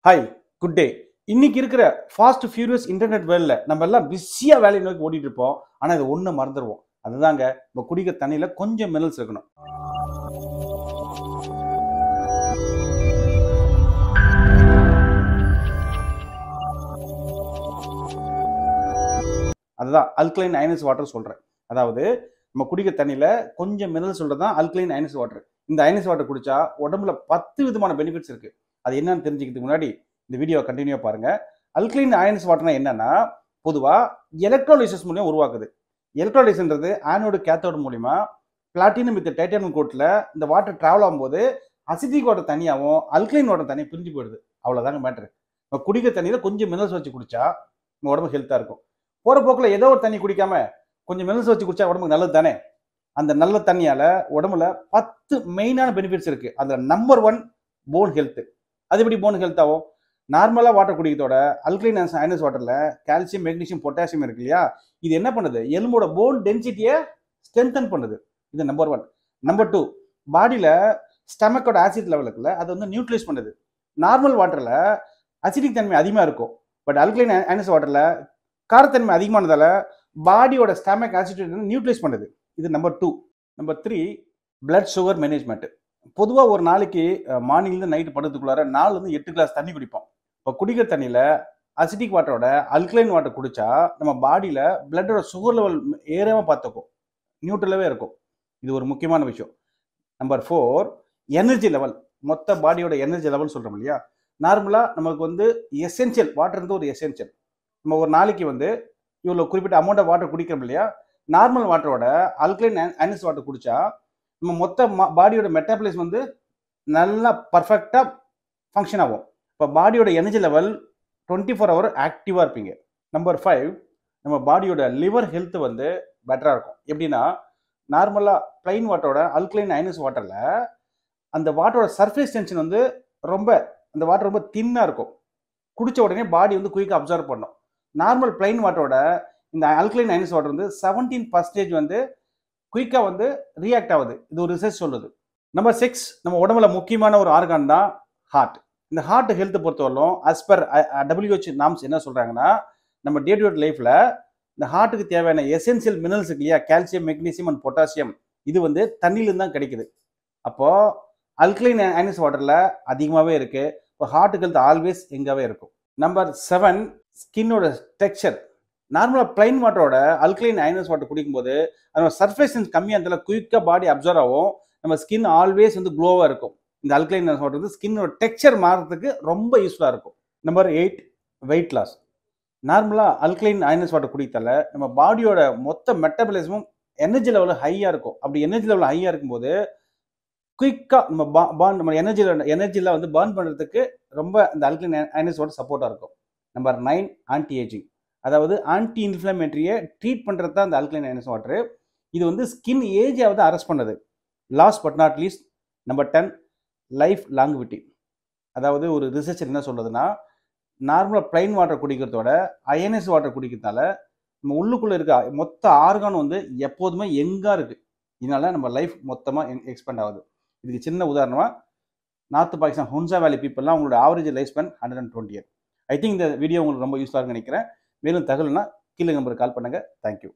Hi, good day. இன்னைக்கு இருக்கிற fast furious internet வேர்ல்ட்ல நம்ம எல்லாம் பிஸியா வேலையை நோக்கி ஓடிட்டு இருப்போம். ஆனா இது ஒண்ணு மறந்துடுவோம். அதுதாங்க நம்ம குடிக்கிற தண்ணியில கொஞ்சம் மினரல்ஸ் இருக்கணும். அதுதான் அல்கலைன் அயனஸ் வாட்டர் சொல்றேன். அதாவது நம்ம குடிக்கிற தண்ணியில கொஞ்சம் மினரல்ஸ் சொல்றது தான் அல்கலைன் அயனஸ் வாட்டர். இந்த அயனஸ் வாட்டர் குடிச்சா உடம்புல 10 விதமான பெனிஃபிட்ஸ் இருக்கு. அது என்னன்னு தெரிஞ்சுக்கிறதுக்கு முன்னாடி இந்த வீடியோ கண்டினியூ பாருங்க. அல்கலைன் அயனஸ் வாட்டர்னா என்னன்னா, பொதுவா எலக்ட்ரோலைசிஸ் மூலியம் உருவாக்குது. எலக்ட்ரோலைசிஸ்ன்றது ஆனோடு கேத்தோடு மூலியமா பிளாட்டினம் வித் டைட்டானியம் கோட்ல இந்த வாட்டர் டிராவல் ஆகும்போது அசிட்டிக் வாட்டர் தனியாகவும் அல்கலைன் வாட்டர் தனியாக பிரிஞ்சு போயிடுது. அவ்வளோதாங்க மேட்ரு. நம்ம குடிக்கிற தண்ணியில கொஞ்சம் மினரல்ஸ் வச்சு குடிச்சா நம்ம உடம்பு ஹெல்த்தாக இருக்கும். போகிற போக்கில் ஏதோ ஒரு தண்ணி குடிக்காம கொஞ்சம் மினரல்ஸ் வச்சு குடிச்சா உடம்புக்கு நல்லது தானே. அந்த நல்ல தண்ணியால உடம்புல 10 மெயினான பெனிஃபிட்ஸ் இருக்கு. அதுல நம்பர் 1 போன் ஹெல்த். அது எப்படி போன் ஹெல்த் ஆகும்? நார்மலா வாட்டர் குடிக்கிறதோட அல்கலைன் அயனஸ் வாட்டர்ல கால்சியம், மெக்னீசியம், பொட்டாசியம் இருக்கு இல்லையா? இது என்ன பண்ணுது? எலும்போட போன் டென்சிட்டியை ஸ்ட்ரென்தன் பண்ணுது. இது நம்பர் 1. நம்பர் 2, பாடியில ஸ்டமக்கோட ஆசிட் லெவல் இருக்குல்ல, அதை வந்து நியூட்ரலைஸ் பண்ணுது. நார்மல் வாட்டர்ல அசிடிக் தன்மை அதிகமாக இருக்கும். பட் அல்கலைன் அயனஸ் வாட்டர்ல காரத்தன்மை அதிகமானதால பாடியோட ஸ்டமக் ஆசிட் நியூட்ரலைஸ் பண்ணுது. இது number 2. Number 3, blood sugar management. பொதுவாக ஒரு நாளைக்கு மார்னிங்லேருந்து நைட்டு படுறதுக்குள்ளார 4 8 கிளாஸ் தண்ணி குடிப்போம். இப்போ குடிக்கிற தண்ணியில் அசிட்டிக் வாட்டரோட அல்கலைன் வாட்டர் குடிச்சா நம்ம பாடியில் பிளட்டோட சுகர் லெவல் ஏறாமல் பார்த்துக்கும், நியூட்ரலாகவே இருக்கும். இது ஒரு முக்கியமான விஷயம். Number 4, energy level. மொத்த பாடியோட எனர்ஜி லெவல் சொல்கிறோம் இல்லையா? நார்மலாக நமக்கு வந்து எசென்சியல் வாட்டர் ஒரு எசென்சியல். நம்ம ஒரு நாளைக்கு வந்து இவ்வளோ குறிப்பிட்ட அமௌண்ட் ஆஃப் வாட்டர் குடிக்கிறோம் இல்லையா? நார்மல் வாட்டரோட அல்கலைன் அயனஸ் வாட்டர் குடிச்சா நம்ம மொத்த பாடியோட மெட்டாபலிசம் வந்து நல்லா பர்ஃபெக்டாக ஃபங்க்ஷன் ஆகும். இப்போ பாடியோட எனர்ஜி லெவல் 24 ஹவர் ஆக்டிவாக இருப்பீங்க. நம்பர் 5, நம்ம பாடியோட லிவர் ஹெல்த் வந்து பெட்டராக இருக்கும். எப்படின்னா, நார்மலாக பிளைன் வாட்டரோட அல்கலைன் அயனஸ் வாட்டரில் அந்த வாட்டரோட சர்ஃபேஸ் டென்ஷன் வந்து அந்த வாட்டர் ரொம்ப தின்னாக இருக்கும். குடிச்ச உடனே பாடி வந்து குயிக்காக அப்சர்வ் பண்ணும். நார்மல் பிளைன் வாட்டரோட இந்த அல்கலைன் அயனஸ் வாட்டர் வந்து 17% வந்து குயிக்காக வந்து ரியாக்ட் ஆகுது. இது ஒரு ரிசர்ச் சொல்லுது. நம்பர் 6, நம்ம உடம்புல முக்கியமான ஒரு ஆர்கான் தான் ஹார்ட். இந்த ஹார்ட் ஹெல்த் பொறுத்தவரைக்கும் அஸ் பர் WHO நாம்ஸ் என்ன சொல்றாங்கன்னா, நம்ம டே டு டே லைஃப்ல இந்த ஹார்ட்டுக்கு தேவையான எசென்சியல் மினரல்ஸ் இருக்கு இல்லையா? Calcium, magnesium and potassium. இது வந்து தண்ணியிலிருந்து தான் கிடைக்குது. அப்போ அல்கலைன் அயனஸ் வாட்டர்ல அதிகமாகவே இருக்கு. இப்போ ஹார்ட் ஹெல்த் ஆல்வேஸ் எங்காவே இருக்கும். நம்பர் 7, ஸ்கின்னோட டெக்ஸ்சர். நார்மலாக பிளைன் வாட்டரோட அல்கலைன் அயனஸ் வாட்டர் குடிக்கும்போது அதோட சர்ஃபேஸ் கம்மியாக இருந்தாலும் குயிக்காக பாடி அப்சர்வ் ஆகும். நம்ம ஸ்கின் ஆல்வேஸ் வந்து க்ளோவாக இருக்கும். இந்த அல்கலைன் அயனஸ் வாட்டர் வந்து ஸ்கின்னோட டெக்ஸ்சர் மாறுறதுக்கு ரொம்ப யூஸ்ஃபுல்லாக இருக்கும். Number 8, weight loss. நார்மலாக அல்கலைன் அயனஸ் வாட்டர் குடித்தால நம்ம பாடியோட மொத்த மெட்டபாலிசமும் எனர்ஜி லெவலில் ஹையாக இருக்கும். அப்படி எனர்ஜி லெவலில் ஹையாக இருக்கும்போது குயிக்காக நம்ம எனர்ஜியில் வந்து பர்ன் பண்ணுறதுக்கு ரொம்ப இந்த அல்கலைன் அயனஸ் வாட்டர் சப்போர்ட்டாக இருக்கும். Number 9, anti ageing. அதாவது ஆன்டி இன்ஃப்ளமேட்டரியை ட்ரீட் பண்ணுறது தான் இந்த அல்கலைன் அயனஸ் வாட்டர். இது வந்து ஸ்கின் ஏஜை வந்து அரெஸ்ட் பண்ணுது. Last but not least, number 10, life longevity. அதாவது ஒரு ரிசர்ச் என்ன சொல்லுதுன்னா, நார்மலாக பிளைன் வாட்டர் குடிக்கிறதோட அயனஸ் வாட்டர் குடிக்கிறதால நம்ம உள்ளுக்குள்ளே இருக்க மொத்த ஆர்கான் வந்து எப்போதுமே எங்காக இருக்குது. இதனால நம்ம லைஃப் மொத்தமாக எக்ஸ்பெண்ட் ஆகுது. இதுக்கு சின்ன உதாரணமாக நார்த் பாகிஸ்தான் ஹுன்சா வேலி பீப்புளெலாம் அவங்களோட average life spend 120 year. I think இந்த வீடியோ உங்களுக்கு ரொம்ப யூஸ்ஃபுல்லாக நினைக்கிறேன். மேலும் தகவல்னா கீழே நம்பருக்கு கால் பண்ணுங்கள். தேங்க்யூ.